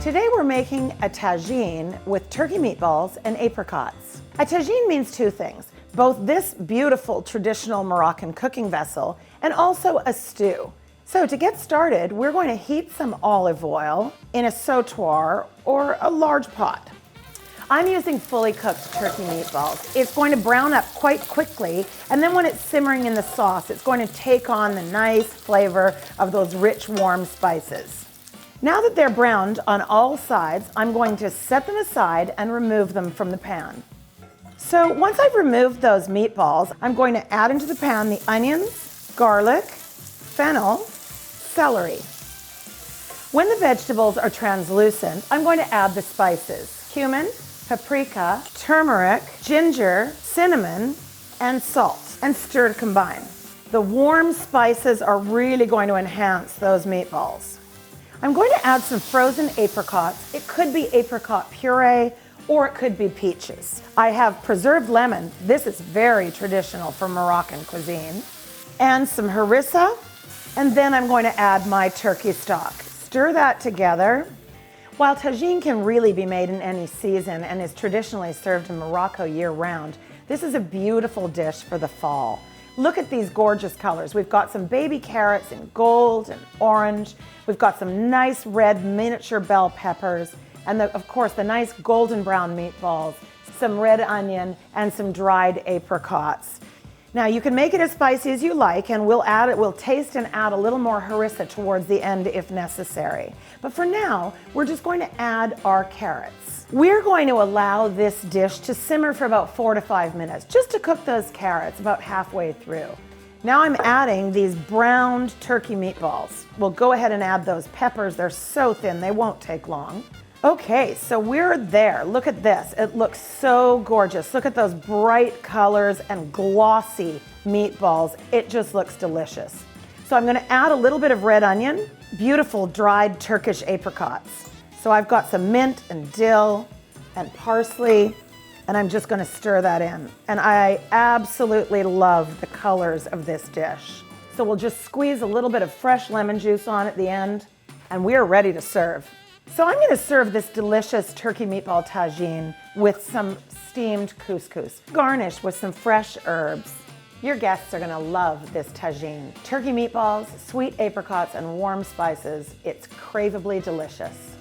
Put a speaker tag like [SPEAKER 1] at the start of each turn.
[SPEAKER 1] Today we're making a tagine with turkey meatballs and apricots. A tagine means two things, both this beautiful traditional Moroccan cooking vessel and also a stew. So to get started, we're going to heat some olive oil in a sautoir or a large pot. I'm using fully cooked turkey meatballs. It's going to brown up quite quickly, and then when it's simmering in the sauce, it's going to take on the nice flavor of those rich, warm spices. Now that they're browned on all sides, I'm going to set them aside and remove them from the pan. So once I've removed those meatballs, I'm going to add into the pan the onions, garlic, fennel, celery. When the vegetables are translucent, I'm going to add the spices: cumin, paprika, turmeric, ginger, cinnamon, and salt, and stir to combine. The warm spices are really going to enhance those meatballs. I'm going to add some frozen apricots. It could be apricot puree, or it could be peaches. I have preserved lemon. This is very traditional for Moroccan cuisine. And some harissa, and then I'm going to add my turkey stock. Stir that together. While tagine can really be made in any season and is traditionally served in Morocco year-round, this is a beautiful dish for the fall. Look at these gorgeous colors. We've got some baby carrots in gold and orange. We've got some nice red miniature bell peppers, and of course the nice golden brown meatballs, some red onion, and some dried apricots. Now you can make it as spicy as you like, and we'll taste and add a little more harissa towards the end if necessary. But for now, we're just going to add our carrots. We're going to allow this dish to simmer for about 4 to 5 minutes, just to cook those carrots about halfway through. Now I'm adding these browned turkey meatballs. We'll go ahead and add those peppers. They're so thin, they won't take long. Okay, so we're there. Look at this. It looks so gorgeous. Look at those bright colors and glossy meatballs. It just looks delicious. So I'm going to add a little bit of red onion, beautiful dried Turkish apricots. So I've got some mint and dill and parsley, and I'm just going to stir that in. And I absolutely love the colors of this dish. So we'll just squeeze a little bit of fresh lemon juice on at the end, and we are ready to serve. So I'm going to serve this delicious turkey meatball tagine with some steamed couscous, garnished with some fresh herbs. Your guests are going to love this tagine. Turkey meatballs, sweet apricots, and warm spices. It's craveably delicious.